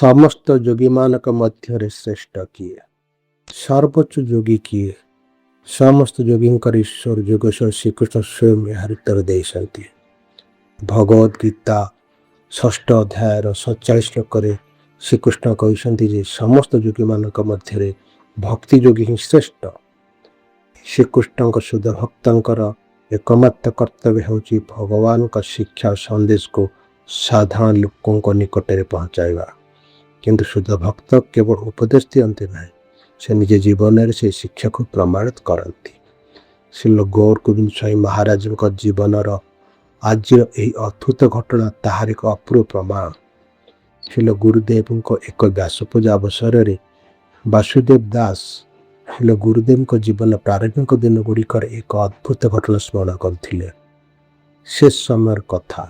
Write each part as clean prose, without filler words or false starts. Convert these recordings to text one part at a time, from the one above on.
ସମସ୍ତ ଯୋଗୀମାନଙ୍କ ମଧ୍ୟରେ ଶ୍ରେଷ୍ଠ କିଏ? ସର୍ବୋଚ୍ଚ ଯୋଗୀ କିଏ? ସମସ୍ତ ଯୋଗୀଙ୍କର ଈଶ୍ୱର ଯୋଗେଶ୍ୱର ଶ୍ରୀକୃଷ୍ଣ ସ୍ୱୟଂ ଏହାର ଉତ୍ତର ଦେଇଛନ୍ତି। ଭଗବତ ଗୀତା 6ଠ ଅଧ୍ୟାୟର 47 ଶ୍ଲୋକରେ ଶ୍ରୀକୃଷ୍ଣ କହିଛନ୍ତି ଯେ ସମସ୍ତ ଯୋଗୀମାନଙ୍କ ମଧ୍ୟରେ ଭକ୍ତି ଯୋଗୀ ହିଁ ଶ୍ରେଷ୍ଠ। ଶ୍ରୀକୃଷ୍ଣଙ୍କ ଶୁଦ୍ଧ ଭକ୍ତଙ୍କର ଏକମାତ୍ର କର୍ତ୍ତବ୍ୟ ହେଉଛି ଭଗବାନଙ୍କ ଶିକ୍ଷା ଓ ସନ୍ଦେଶକୁ ସାଧାରଣ ଲୋକଙ୍କ ନିକଟରେ ପହଞ୍ଚାଇବା। କିନ୍ତୁ ଶୁଦ୍ଧ ଭକ୍ତ କେବଳ ଉପଦେଶ ଦିଅନ୍ତି ନାହିଁ, ସେ ନିଜ ଜୀବନରେ ସେହି ଶିକ୍ଷାକୁ ପ୍ରମାଣିତ କରନ୍ତି। ଶ୍ରୀଲ ଗୌର ଗୋବିନ୍ଦ ସ୍ୱାମୀ ମହାରାଜଙ୍କ ଜୀବନର ଆଜିର ଏହି ଅଦ୍ଭୁତ ଘଟଣା ତାହାର ଏକ ଅପୂର୍ବ ପ୍ରମାଣ। ଶ୍ରୀଲ ଗୁରୁଦେବଙ୍କ ଏକ ବ୍ୟାସ ପୂଜା ଅବସରରେ ବାସୁଦେବ ଦାସ ଶ୍ରୀଲ ଗୁରୁଦେବଙ୍କ ଜୀବନ ପ୍ରାରମ୍ଭିକ ଦିନ ଗୁଡ଼ିକର ଏକ ଅଦ୍ଭୁତ ଘଟଣା ସ୍ମରଣ କରିଥିଲେ। ସେ ସମୟର କଥା,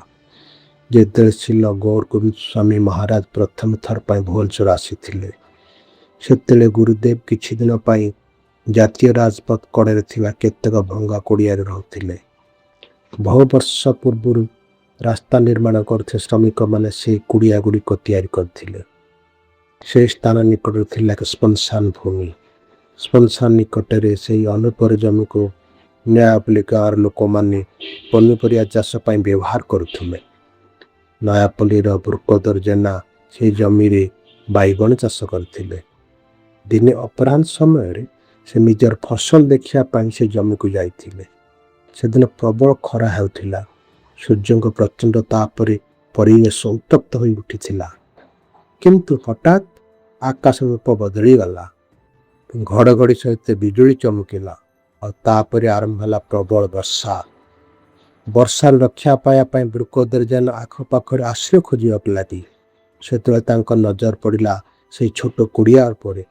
ଯେତେବେଳେ ଶ୍ରୀଲ ଗୌର ଗୋବିନ୍ଦ ସ୍ୱାମୀ ମହାରାଜ ପ୍ରଥମ ଥର ପାଇଁ ଭୁବନେଶ୍ୱର ଆସିଥିଲେ। ସେତେବେଳେ ଗୁରୁଦେବ କିଛି ଦିନ ପାଇଁ ଜାତୀୟ ରାଜପଥ କଡ଼ରେ ଥିବା କେତେକ ଭଙ୍ଗା କୁଡ଼ିଆରେ ରହୁଥିଲେ। ବହୁ ବର୍ଷ ପୂର୍ବରୁ ରାସ୍ତା ନିର୍ମାଣ କରୁଥିବା ଶ୍ରମିକମାନେ ସେହି କୁଡ଼ିଆ ଗୁଡ଼ିକ ତିଆରି କରିଥିଲେ। ସେହି ସ୍ଥାନ ନିକଟରେ ଥିଲା ଏକ ଶ୍ମଶାନ ଭୂମି। ଶ୍ମଶାନ ନିକଟରେ ସେହି ଅନୁର୍ବର ଜମିକୁ ନୟାପଲ୍ଲୀ ଗାଁର ଲୋକମାନେ ପନିପରିବା ଚାଷ ପାଇଁ ବ୍ୟବହାର କରୁଥିଲେ। ନୟାପଲ୍ଲୀର ବୃକୋଦର ଜେନା ସେହି ଜମିରେ ବାଇଗଣ ଚାଷ କରିଥିଲେ। ଦିନେ ଅପରାହ୍ନ ସମୟରେ ସେ ନିଜର ଫସଲ ଦେଖିବା ପାଇଁ ସେ ଜମିକୁ ଯାଇଥିଲେ। ସେଦିନ ପ୍ରବଳ ଖରା ହେଉଥିଲା। ସୂର୍ଯ୍ୟଙ୍କ ପ୍ରଚଣ୍ଡ ତାପରେ ପରିବେଶ ଉତ୍ତପ୍ତ ହୋଇ ଉଠିଥିଲା। କିନ୍ତୁ ହଠାତ୍ ଆକାଶ ରୂପ ବଦଳିଗଲା। ଘଡ଼ଘଡ଼ି ସହିତ ବିଜୁଳି ଚମକିଲା ଆଉ ତାପରେ ଆରମ୍ଭ ହେଲା ପ୍ରବଳ ବର୍ଷା। ବର୍ଷାରୁ ରକ୍ଷା ପାଇବା ପାଇଁ ବୃକୋଦର ଜେନା ଆଖପାଖରେ ଆଶ୍ରୟ ଖୋଜିବାକୁ ଲାଗି। ସେତେବେଳେ ତାଙ୍କ ନଜର ପଡ଼ିଲା ସେହି ଛୋଟ କୁଡ଼ିଆ ଉପରେ,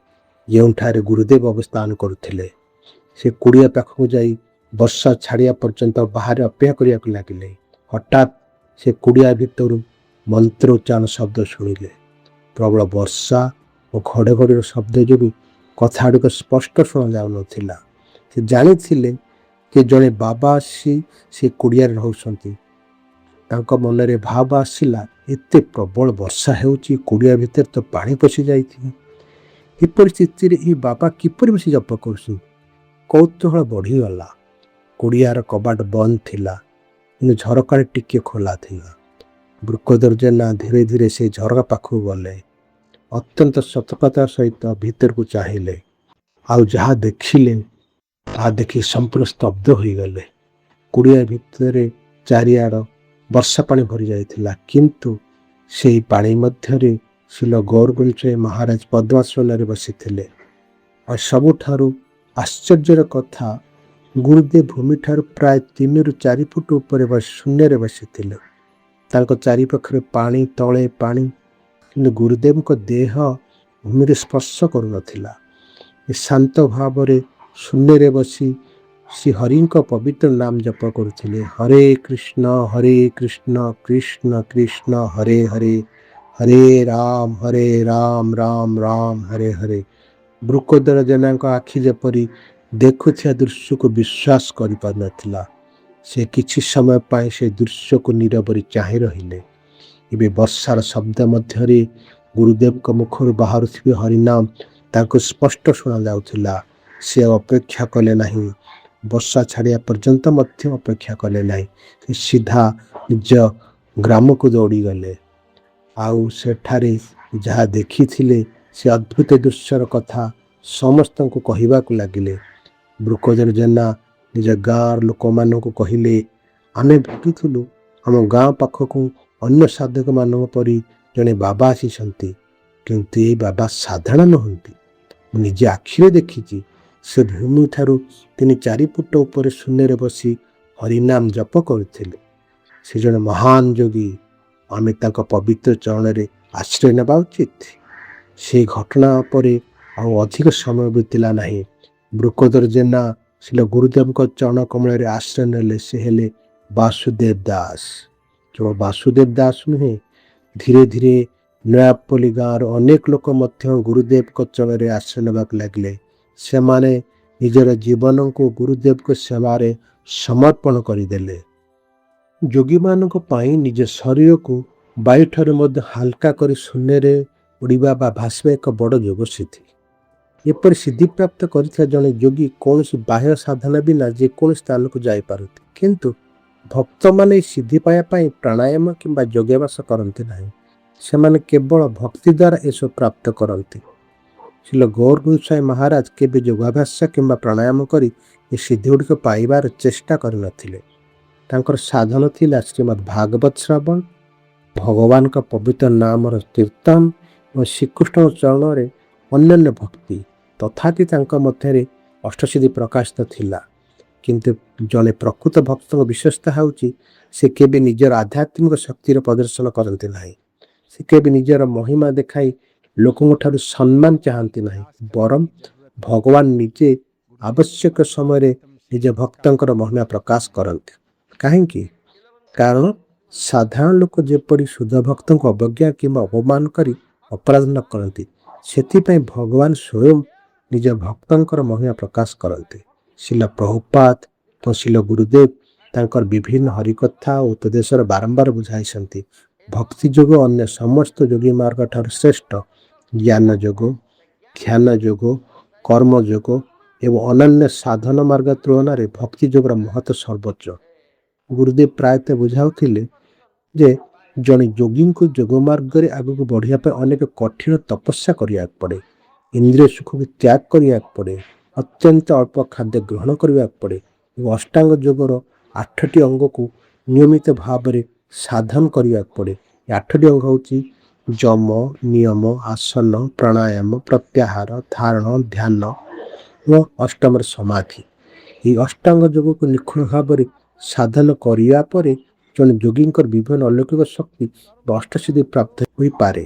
ଯେଉଁଠାରେ ଗୁରୁଦେବ ଅବସ୍ଥାନ କରୁଥିଲେ। ସେ କୁଡ଼ିଆ ପାଖକୁ ଯାଇ ବର୍ଷା ଛାଡ଼ିବା ପର୍ଯ୍ୟନ୍ତ ବାହାରେ ଅପେକ୍ଷା କରିବାକୁ ଲାଗିଲେ। ହଠାତ୍ ସେ କୁଡ଼ିଆ ଭିତରୁ ମନ୍ତ୍ର ଉଚ୍ଚାରଣ ଶବ୍ଦ ଶୁଣିଲେ। ପ୍ରବଳ ବର୍ଷା ଓ ଘଡ଼ଘଡ଼ିର ଶବ୍ଦ ଯୋଗୁଁ କଥାଗୁଡ଼ିକ ସ୍ପଷ୍ଟ ଶୁଣାଯାଉନଥିଲା। ସେ ଜାଣିଥିଲେ ଯେ ଜଣେ ବାବା ଆସି ସେ କୁଡ଼ିଆରେ ରହୁଛନ୍ତି। ତାଙ୍କ ମନରେ ଭାବ ଆସିଲା, ଏତେ ପ୍ରବଳ ବର୍ଷା ହେଉଛି, କୁଡ଼ିଆ ଭିତରେ ତ ପାଣି ପଶି ଯାଇଥିବ। ଏ ପରିସ୍ଥିତିରେ ଏହି ବାବା କିପରି ବସି ଜପ କରୁଛନ୍ତି? କୌତୂହଳ ବଢ଼ିଗଲା। କୁଡ଼ିଆର କବାଟ ବନ୍ଦ ଥିଲା, କିନ୍ତୁ ଝରକାରେ ଟିକିଏ ଖୋଲା ଥିଲା। ବୃକୋଦର ଜେନା ଧୀରେ ଧୀରେ ସେ ଝରକା ପାଖକୁ ଗଲେ। ଅତ୍ୟନ୍ତ ସତର୍କତାର ସହିତ ଭିତରକୁ ଚାହିଁଲେ। ଆଉ ଯାହା ଦେଖିଲେ ତାହା ଦେଖି ସମ୍ପୂର୍ଣ୍ଣ ସ୍ତବ୍ଧ ହୋଇଗଲେ। କୁଡ଼ିଆ ଭିତରେ ଚାରିଆଡ଼ ବର୍ଷା ପାଣି ଭରି ଯାଇଥିଲା, କିନ୍ତୁ ସେହି ପାଣି ମଧ୍ୟରେ ଶ୍ରୀଲ ଗୌର ଗୋବିନ୍ଦ ସ୍ୱାମୀ ମହାରାଜ ପଦ୍ମାସନରେ ବସିଥିଲେ। ଆଉ ସବୁଠାରୁ ଆଶ୍ଚର୍ଯ୍ୟର କଥା, ଗୁରୁଦେବ ଭୂମିଠାରୁ ପ୍ରାୟ 3ରୁ 4 ଫୁଟ ଉପରେ ଶୂନ୍ୟରେ ବସିଥିଲେ। ତାଙ୍କ ଚାରିପାଖରେ ପାଣି, ତଳେ ପାଣି, କିନ୍ତୁ ଗୁରୁଦେବଙ୍କ ଦେହ ଭୂମିରେ ସ୍ପର୍ଶ କରୁନଥିଲା। ଶାନ୍ତ ଭାବରେ ଶୂନ୍ୟରେ ବସି ଶ୍ରୀ ହରିଙ୍କ ପବିତ୍ର ନାମ ଜପ କରୁଥିଲେ। ହରେ କୃଷ୍ଣ କୃଷ୍ଣ କୃଷ୍ଣ ହରେ ହରେ, ହରେ ରାମ ରାମ ରାମ ହରେ ହରେ। ବୃକୋଦର ଜେନାଙ୍କ ଆଖି ଯେପରି ଦେଖୁଥିବା ଦୃଶ୍ୟକୁ ବିଶ୍ୱାସ କରିପାରୁନଥିଲା। ସେ କିଛି ସମୟ ପାଇଁ ସେ ଦୃଶ୍ୟକୁ ନୀରବରେ ଚାହିଁ ରହିଲେ। ଏବେ ବର୍ଷାର ଶବ୍ଦ ମଧ୍ୟରେ ଗୁରୁଦେବଙ୍କ ମୁଖରୁ ବାହାରୁଥିବା ହରିନାମ ତାଙ୍କୁ ସ୍ପଷ୍ଟ ଶୁଣାଯାଉଥିଲା। ସେ ଅପେକ୍ଷା କଲେ ନାହିଁ, ବର୍ଷା ଛାଡ଼ିବା ପର୍ଯ୍ୟନ୍ତ ମଧ୍ୟ ଅପେକ୍ଷା କଲେ ନାହିଁ। ସେ ସିଧା ନିଜ ଗ୍ରାମକୁ ଦୌଡ଼ିଗଲେ। ଆଉ ସେଠାରେ ଯାହା ଦେଖିଥିଲେ ସେ ଅଦ୍ଭୁତ ଦୃଶ୍ୟର କଥା ସମସ୍ତଙ୍କୁ କହିବାକୁ ଲାଗିଲେ। ବୃକୋଦର ଜେନା ନିଜ ଗାଁର ଲୋକମାନଙ୍କୁ କହିଲେ, ଆମେ ଭାବିଥିଲୁ ଆମ ଗାଁ ପାଖକୁ ଅନ୍ୟ ସାଧକମାନଙ୍କ ପରି ଜଣେ ବାବା ଆସିଛନ୍ତି, କିନ୍ତୁ ଏ ବାବା ସାଧାରଣ ନୁହନ୍ତି। ମୁଁ ନିଜେ ଆଖିରେ ଦେଖିଛି। ସେ ଭୂମିଠାରୁ 3-4 ଫୁଟ ଉପରେ ଶୂନ୍ୟରେ ବସି ହରିନାମ ଜପ କରୁଥିଲେ। ସେ ଜଣେ ମହାନ ଯୋଗୀ। ଆମେ ତାଙ୍କ ପବିତ୍ର ଚରଣରେ ଆଶ୍ରୟ ନେବା ଉଚିତ। ସେହି ଘଟଣା ପରେ ଆଉ ଅଧିକ ସମୟ ବିତିଲା ନାହିଁ। ବୃକୋଦର ଜେନା ଶ୍ରୀଲ ଗୁରୁଦେବଙ୍କ ଚରଣ କମଳରେ ଆଶ୍ରୟ ନେଲେ। ସେ ହେଲେ ବାସୁଦେବ ଦାସ। କେବଳ ବାସୁଦେବ ଦାସ ନୁହେଁ, ଧୀରେ ଧୀରେ ନୟାପଲ୍ଲୀ ଗାଁର ଅନେକ ଲୋକ ମଧ୍ୟ ଗୁରୁଦେବଙ୍କ ଚରଣରେ ଆଶ୍ରୟ ନେବାକୁ ଲାଗିଲେ। ସେମାନେ ନିଜର ଜୀବନକୁ ଗୁରୁଦେବଙ୍କ ସେବାରେ ସମର୍ପଣ କରିଦେଲେ। ଯୋଗୀମାନଙ୍କ ପାଇଁ ନିଜ ଶରୀରକୁ ବାୟୁଠାରୁ ମଧ୍ୟ ହାଲକା କରି ଶୂନ୍ୟରେ ଉଡ଼ିବା ବା ଭାସିବା ଏକ ବଡ଼ ଯୋଗ ସିଦ୍ଧି। ଏପରି ସିଦ୍ଧି ପ୍ରାପ୍ତ କରିଥିବା ଜଣେ ଯୋଗୀ କୌଣସି ବାହ୍ୟ ସାଧନା ବିନା ଯେକୌଣସି ସ୍ଥାନକୁ ଯାଇପାରନ୍ତି। କିନ୍ତୁ ଭକ୍ତମାନେ ଏହି ସିଦ୍ଧି ପାଇବା ପାଇଁ ପ୍ରାଣାୟାମ କିମ୍ବା ଯୋଗାଭ୍ୟାସ କରନ୍ତି ନାହିଁ। ସେମାନେ କେବଳ ଭକ୍ତି ଦ୍ୱାରା ଏସବୁ ପ୍ରାପ୍ତ କରନ୍ତି। ଶ୍ରୀଲ ଗୌର ଗୋସାଇଁ ମହାରାଜ କେବେ ଯୋଗାଭ୍ୟାସ କିମ୍ବା ପ୍ରାଣାୟାମ କରି ଏ ସିଦ୍ଧିଗୁଡ଼ିକ ପାଇବାର ଚେଷ୍ଟା କରିନଥିଲେ। ତାଙ୍କର ସାଧନ ଥିଲା ଶ୍ରୀମଦ୍ ଭାଗବତ ଶ୍ରବଣ, ଭଗବାନଙ୍କ ପବିତ୍ର ନାମର କୀର୍ତ୍ତନ ଏବଂ ଶ୍ରୀକୃଷ୍ଣଙ୍କ ଚରଣରେ ଅନ୍ୟାନ୍ୟ ଭକ୍ତି। ତଥାପି ତାଙ୍କ ମଧ୍ୟରେ ଅଷ୍ଟସିଦ୍ଧି ପ୍ରକାଶିତ ଥିଲା। କିନ୍ତୁ ଜଣେ ପ୍ରକୃତ ଭକ୍ତଙ୍କ ବିଶେଷତା ହେଉଛି ସେ କେବେ ନିଜର ଆଧ୍ୟାତ୍ମିକ ଶକ୍ତିର ପ୍ରଦର୍ଶନ କରନ୍ତି ନାହିଁ। ସେ କେବେ ନିଜର ମହିମା ଦେଖାଇ ଲୋକଙ୍କ ଠାରୁ ସମ୍ମାନ ଚାହାନ୍ତି ନାହିଁ, ବରଂ ଭଗବାନ ନିଜେ ଆବଶ୍ୟକ ସମୟରେ ନିଜ ଭକ୍ତଙ୍କର ମହିମା ପ୍ରକାଶ କରନ୍ତି। କାହିଁକି? କାରଣ ସାଧାରଣ ଲୋକ ଯେପରି ଶୁଦ୍ଧ ଭକ୍ତଙ୍କୁ ଅବଜ୍ଞା କିମ୍ବା ଅପମାନ କରି ଅପରାଧ ନ କରନ୍ତି, ସେଥିପାଇଁ ଭଗବାନ ସ୍ୱୟଂ ନିଜ ଭକ୍ତଙ୍କର ମହିମା ପ୍ରକାଶ କରନ୍ତି। ଶ୍ରୀଲ ପ୍ରଭୁପାଦ ଓ ଶ୍ରୀଲ ଗୁରୁଦେବ ତାଙ୍କର ବିଭିନ୍ନ ହରିକଥା ଓ ଉପଦେଶରେ ବାରମ୍ବାର ବୁଝାଇଛନ୍ତି, ଭକ୍ତି ଯୋଗ ଅନ୍ୟ ସମସ୍ତ ଯୋଗୀ ମାର୍ଗ ଠାରୁ ଶ୍ରେଷ୍ଠ। ଜ୍ଞାନ ଯୋଗ, ଧ୍ୟାନ ଯୋଗ, କର୍ମ ଯୋଗ ଏବଂ ଅନନ୍ୟ ସାଧନ ମାର୍ଗ ତୁଳନାରେ ଭକ୍ତି ଯୋଗର ମହତ୍ତ୍ୱ ସର୍ବୋଚ୍ଚ। ଗୁରୁଦେବ ପ୍ରାୟତଃ ବୁଝାଉଥିଲେ ଯେ ଜଣେ ଯୋଗୀଙ୍କୁ ଯୋଗ ମାର୍ଗରେ ଆଗକୁ ବଢ଼ିବା ପାଇଁ ଅନେକ କଠିନ ତପସ୍ୟା କରିବାକୁ ପଡ଼େ। ଇନ୍ଦ୍ରିୟ ସୁଖକୁ ତ୍ୟାଗ କରିବାକୁ ପଡ଼େ, ଅତ୍ୟନ୍ତ ଅଳ୍ପ ଖାଦ୍ୟ ଗ୍ରହଣ କରିବାକୁ ପଡ଼େ ଏବଂ ଅଷ୍ଟାଙ୍ଗ ଯୋଗର 8ଟି ଅଙ୍ଗକୁ ନିୟମିତ ଭାବରେ ସାଧନ କରିବାକୁ ପଡ଼େ। ଏ 8ଟି ଅଙ୍ଗ ହେଉଛି ଯମ, ନିୟମ, ଆସନ, ପ୍ରାଣାୟାମ, ପ୍ରତ୍ୟାହାର, ଧାରଣ, ଧ୍ୟାନ ଏବଂ ଅଷ୍ଟମରେ ସମାଧି। ଏହି ଅଷ୍ଟାଙ୍ଗ ଯୋଗକୁ ନିଖୁଣ ଭାବରେ ସାଧନ କରିବା ପରେ ଜଣେ ଯୋଗୀଙ୍କର ବିଭିନ୍ନ ଅଲୌକିକ ଶକ୍ତି ବା ଅଷ୍ଟସିଦ୍ଧି ପ୍ରାପ୍ତ ହୋଇପାରେ।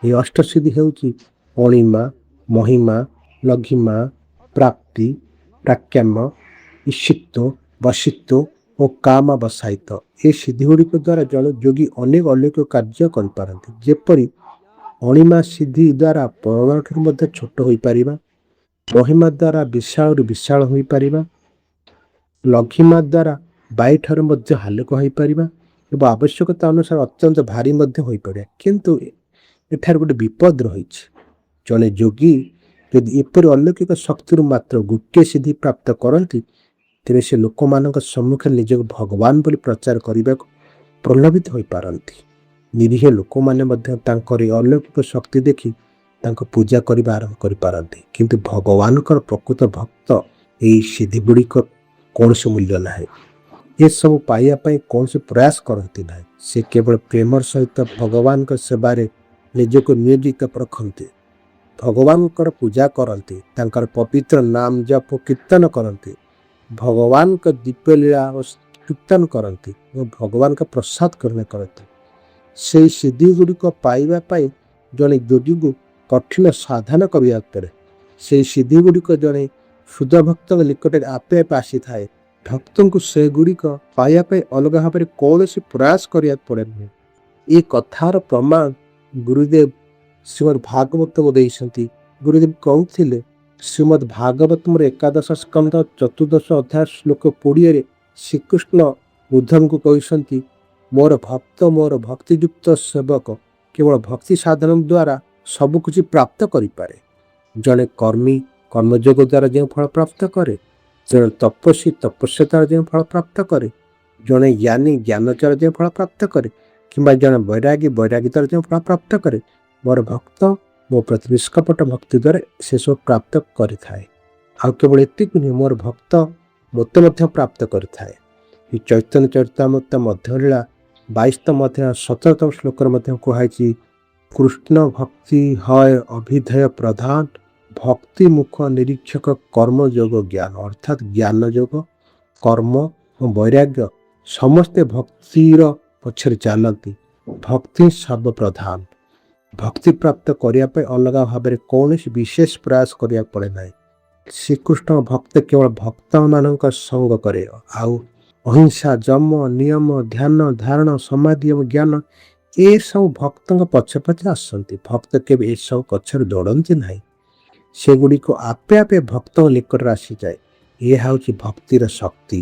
ଏହି ଅଷ୍ଟସିଦ୍ଧି ହେଉଛି ଅଣିମା, ମହିମା, ଲଘିମା, ପ୍ରାପ୍ତି, ପ୍ରାକ୍ୟାମ, ଈଶିତ୍ୱ, ବଶିତ୍ୱ ଓ କାମ ବସାୟିତ। ଏ ସିଦ୍ଧିଗୁଡ଼ିକ ଦ୍ୱାରା ଜଣେ ଯୋଗୀ ଅନେକ ଅଲୌକିକ କାର୍ଯ୍ୟ କରିପାରନ୍ତି। ଯେପରି ଅଣିମା ସିଦ୍ଧି ଦ୍ୱାରା ପରମାଣୁଠାରୁ ମଧ୍ୟ ଛୋଟ ହୋଇପାରିବା, ମହିମା ଦ୍ୱାରା ବିଶାଳରୁ ବିଶାଳ ହୋଇପାରିବା, ଲଘିମା ଦ୍ୱାରା ବାୟୁଠାରୁ ମଧ୍ୟ ହାଲୁକା ହୋଇପାରିବା ଏବଂ ଆବଶ୍ୟକତା ଅନୁସାରେ ଅତ୍ୟନ୍ତ ଭାରି ମଧ୍ୟ ହୋଇପାରିବା। କିନ୍ତୁ ଏଠାରେ ଗୋଟେ ବିପଦ ରହିଛି। ଜଣେ ଯୋଗୀ ଯଦି ଏପରି ଅଲୌକିକ ଶକ୍ତିରୁ ମାତ୍ର ଗୋଟିଏ ସିଦ୍ଧି ପ୍ରାପ୍ତ କରନ୍ତି, ତେବେ ସେ ଲୋକମାନଙ୍କ ସମ୍ମୁଖରେ ନିଜକୁ ଭଗବାନ ବୋଲି ପ୍ରଚାର କରିବାକୁ ପ୍ରଲୋଭିତ ହୋଇପାରନ୍ତି। ନିରୀହ ଲୋକମାନେ ମଧ୍ୟ ତାଙ୍କର ଏହି ଅଲୌକିକ ଶକ୍ତି ଦେଖି ତାଙ୍କ ପୂଜା କରିବା ଆରମ୍ଭ କରିପାରନ୍ତି। କିନ୍ତୁ ଭଗବାନଙ୍କର ପ୍ରକୃତ ଭକ୍ତ ଏହି ସିଦ୍ଧିଗୁଡ଼ିକ କୌଣସି ମୂଲ୍ୟ ନାହିଁ। ଏସବୁ ପାଇବା ପାଇଁ କୌଣସି ପ୍ରୟାସ କରନ୍ତି ନାହିଁ। ସେ କେବଳ ପ୍ରେମର ସହିତ ଭଗବାନଙ୍କ ସେବାରେ ନିଜକୁ ନିୟୋଜିତ ରଖନ୍ତି, ଭଗବାନଙ୍କର ପୂଜା କରନ୍ତି, ତାଙ୍କର ପବିତ୍ର ନାମ ଜପ କୀର୍ତ୍ତନ କରନ୍ତି, ଭଗବାନଙ୍କ ଦିବ୍ୟଲୀଳା ଓ କୀର୍ତ୍ତନ କରନ୍ତି ଏବଂ ଭଗବାନଙ୍କ ପ୍ରସାଦ ଗ୍ରହଣ କରନ୍ତି। ସେହି ସିଦ୍ଧିଗୁଡ଼ିକ ପାଇବା ପାଇଁ ଜଣେ ଯୋଗୀକୁ କଠିନ ସାଧନା କରିବାକୁ ପଡ଼େ। ସେହି ସିଦ୍ଧିଗୁଡ଼ିକ ଜଣେ ଶୁଦ୍ଧ ଭକ୍ତଙ୍କ ନିକଟରେ ଆପେ ଆପେ ଆସିଥାଏ। ଭକ୍ତଙ୍କୁ ସେଗୁଡ଼ିକ ପାଇବା ପାଇଁ ଅଲଗା ଭାବରେ କୌଣସି ପ୍ରୟାସ କରିବାକୁ ପଡ଼େ ନାହିଁ। ଏ କଥାର ପ୍ରମାଣ ଗୁରୁଦେବ ଶ୍ରୀମଦ୍ ଭାଗବତକୁ ଦେଇଛନ୍ତି। ଗୁରୁଦେବ କହୁଥିଲେ, ଶ୍ରୀମଦ୍ ଭାଗବତମର 11 ସ୍କନ୍ଧ 14 ଅଧ୍ୟାୟ ଶ୍ଲୋକ 20ରେ ଶ୍ରୀକୃଷ୍ଣ ବୁଦ୍ଧଙ୍କୁ କହିଛନ୍ତି, ମୋର ଭକ୍ତ ମୋର ଭକ୍ତିଯୁକ୍ତ ସେବକ କେବଳ ଭକ୍ତି ସାଧନ ଦ୍ୱାରା ସବୁକିଛି ପ୍ରାପ୍ତ କରିପାରେ। ଜଣେ କର୍ମୀ କର୍ମଯୋଗ ଦ୍ୱାରା ଯେଉଁ ଫଳ ପ୍ରାପ୍ତ କରେ, ଜଣେ ତପସ୍ୱୀ ତପସ୍ୟା ଦ୍ୱାରା ଯେଉଁ ଫଳ ପ୍ରାପ୍ତ କରେ, ଜଣେ ଜ୍ଞାନୀ ଜ୍ଞାନ ଦ୍ୱାରା ଯେଉଁ ଫଳ ପ୍ରାପ୍ତ କରେ କିମ୍ବା ଜଣେ ବୈରାଗୀ ବୈରାଗୀ ଦ୍ୱାରା ଯେଉଁ ଫଳ ପ୍ରାପ୍ତ କରେ, ମୋର ଭକ୍ତ ମୋ ପ୍ରତି ନିଷ୍କପଟ ଭକ୍ତି ଦ୍ୱାରା ସେସବୁ ପ୍ରାପ୍ତ କରିଥାଏ। ଆଉ କେବଳ ଏତିକି ନୁହେଁ, ମୋର ଭକ୍ତ ମୋତେ ମଧ୍ୟ ପ୍ରାପ୍ତ କରିଥାଏ। ଏହି ଚୈତନ୍ୟ ଚରିତାମୃତ ମଧ୍ୟଲୀଳା 22ତମ ଅଧ୍ୟାୟ 17ତମ ଶ୍ଲୋକରେ ମଧ୍ୟ କୁହାଯାଇଛି, କୃଷ୍ଣ ଭକ୍ତି ହୟ ଅଭିଧେୟ ପ୍ରଧାନ ଭକ୍ତି ମୁଖ ନିରୀକ୍ଷକ କର୍ମଯୋଗ ଜ୍ଞାନ। ଅର୍ଥାତ୍ ଜ୍ଞାନ ଯୋଗ, କର୍ମ ଓ ବୈରାଗ୍ୟ ସମସ୍ତେ ଭକ୍ତିର ପଛରେ ଚାଲନ୍ତି। ଭକ୍ତି ସର୍ବପ୍ରଧାନ। ଭକ୍ତି ପ୍ରାପ୍ତ କରିବା ପାଇଁ ଅଲଗା ଭାବରେ କୌଣସି ବିଶେଷ ପ୍ରୟାସ କରିବାକୁ ପଡ଼େ ନାହିଁ। ଶ୍ରୀକୃଷ୍ଣ ଭକ୍ତ କେବଳ ଭକ୍ତମାନଙ୍କ ସଙ୍ଗ କରେ। ଆଉ ଅହିଂସା, ଯମ, ନିୟମ, ଧ୍ୟାନ, ଧାରଣ, ସମାଧି ଏବଂ ଜ୍ଞାନ ଏସବୁ ଭକ୍ତଙ୍କ ପଛେ ପଛେ ଆସନ୍ତି। ଭକ୍ତ କେବେ ଏସବୁ ପଛରେ ଦୌଡ଼ନ୍ତି ନାହିଁ, ସେଗୁଡ଼ିକ ଆପେ ଆପେ ଭକ୍ତଙ୍କ ନିକଟରେ ଆସିଯାଏ। ଏହା ହେଉଛି ଭକ୍ତିର ଶକ୍ତି।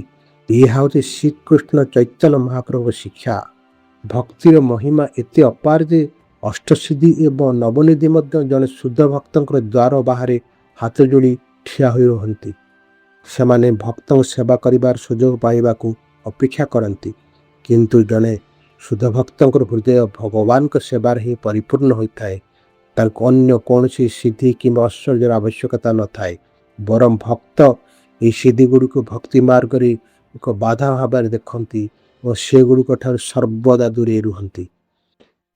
ଏହା ହେଉଛି ଶ୍ରୀକୃଷ୍ଣ ଚୈତନ୍ୟ ମହାପ୍ରଭୁଙ୍କ ଶିକ୍ଷା। ଭକ୍ତିର ମହିମା ଏତେ ଅପାର ଯେ ଅଷ୍ଟସିଦ୍ଧି ଏବଂ ନବନିଧି ମଧ୍ୟ ଜଣେ ଶୁଦ୍ଧ ଭକ୍ତଙ୍କର ଦ୍ୱାର ବାହାରେ ହାତ ଯୋଡ଼ି ଠିଆ ହୋଇ ରୁହନ୍ତି। ସେମାନେ ଭକ୍ତଙ୍କ ସେବା କରିବାର ସୁଯୋଗ ପାଇବାକୁ ଅପେକ୍ଷା କରନ୍ତି, କିନ୍ତୁ ଜଣେ ଶୁଦ୍ଧ ଭକ୍ତଙ୍କର ହୃଦୟ ଭଗବାନଙ୍କ ସେବାରେ ହିଁ ପରିପୂର୍ଣ୍ଣ ହୋଇଥାଏ। ତାଙ୍କୁ ଅନ୍ୟ କୌଣସି ସିଦ୍ଧି କିମ୍ବା ଐଶ୍ୱର୍ଯ୍ୟର ଆବଶ୍ୟକତା ନଥାଏ, ବରଂ ଭକ୍ତ ଏହି ସିଦ୍ଧିଗୁଡ଼ିକୁ ଭକ୍ତି ମାର୍ଗରେ ଏକ ବାଧା ଭାବରେ ଦେଖନ୍ତି ଓ ସେଗୁଡ଼ିକ ଠାରୁ ସର୍ବଦା ଦୂରେଇ ରୁହନ୍ତି।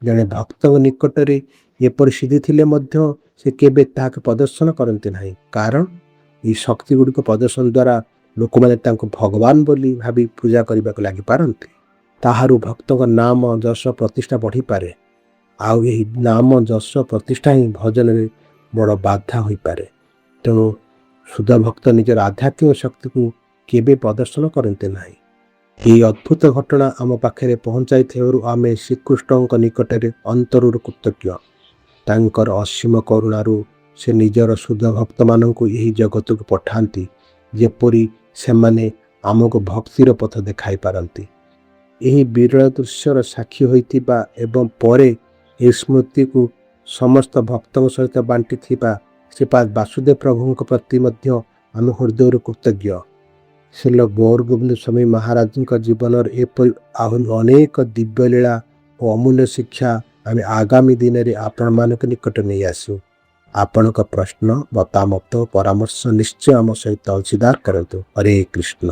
ଜଣେ ଭକ୍ତଙ୍କ ନିକଟରେ ଏପରି ସିଦ୍ଧି ଥିଲେ ମଧ୍ୟ ସେ କେବେ ତାହାକୁ ପ୍ରଦର୍ଶନ କରନ୍ତି ନାହିଁ, କାରଣ ଏହି ଶକ୍ତିଗୁଡ଼ିକ ପ୍ରଦର୍ଶନ ଦ୍ୱାରା ଲୋକମାନେ ତାଙ୍କୁ ଭଗବାନ ବୋଲି ଭାବି ପୂଜା କରିବାକୁ ଲାଗିପାରନ୍ତି। ତାହାରୁ ଭକ୍ତଙ୍କ ନାମ ଯଶ ପ୍ରତିଷ୍ଠା ବଢ଼ିପାରେ, ଆଉ ଏହି ନାମ ଯଶ ପ୍ରତିଷ୍ଠା ହିଁ ଭଜନରେ ବଡ଼ ବାଧା ହୋଇପାରେ। ତେଣୁ ଶୁଦ୍ଧ ଭକ୍ତ ନିଜର ଆଧ୍ୟାତ୍ମିକ ଶକ୍ତିକୁ କେବେ ପ୍ରଦର୍ଶନ କରନ୍ତି ନାହିଁ। ଏହି ଅଦ୍ଭୁତ ଘଟଣା ଆମ ପାଖରେ ପହଞ୍ଚାଇଥିବାରୁ ଆମେ ଶ୍ରୀକୃଷ୍ଣଙ୍କ ନିକଟରେ ଅନ୍ତରରୁ କୃତଜ୍ଞ। ତାଙ୍କର ଅସୀମ କରୁଣାରୁ ସେ ନିଜର ଶୁଦ୍ଧ ଭକ୍ତମାନଙ୍କୁ ଏହି ଜଗତକୁ ପଠାନ୍ତି, ଯେପରି ସେମାନେ ଆମକୁ ଭକ୍ତିର ପଥ ଦେଖାଇ ପାରନ୍ତି। ଏହି ବିରଳ ଦୃଶ୍ୟର ସାକ୍ଷୀ ହୋଇଥିବା ଏବଂ ପରେ ଏହି ସ୍ମୃତିକୁ ସମସ୍ତ ଭକ୍ତଙ୍କ ସହିତ ବାଣ୍ଟିଥିବା ଶ୍ରୀପାଦ ବାସୁଦେବ ପ୍ରଭୁଙ୍କ ପ୍ରତି ମଧ୍ୟ ଆମେ ହୃଦୟରୁ କୃତଜ୍ଞ। ଶ୍ରୀଲ ଗୌର ଗୋବିନ୍ଦ ସ୍ୱାମୀ ମହାରାଜଙ୍କ ଜୀବନର ଏପରି ଆହୁରି ଅନେକ ଦିବ୍ୟଲୀଳା ଓ ଅମୂଲ୍ୟ ଶିକ୍ଷା ଆମେ ଆଗାମୀ ଦିନରେ ଆପଣମାନଙ୍କ ନିକଟ ନେଇ ଆସୁ। ଆପଣଙ୍କ ପ୍ରଶ୍ନ, ମତାମତ ଓ ପରାମର୍ଶ ନିଶ୍ଚୟ ଆମ ସହିତ ଅଂଶୀଦାର କରନ୍ତୁ। ହରେ କୃଷ୍ଣ।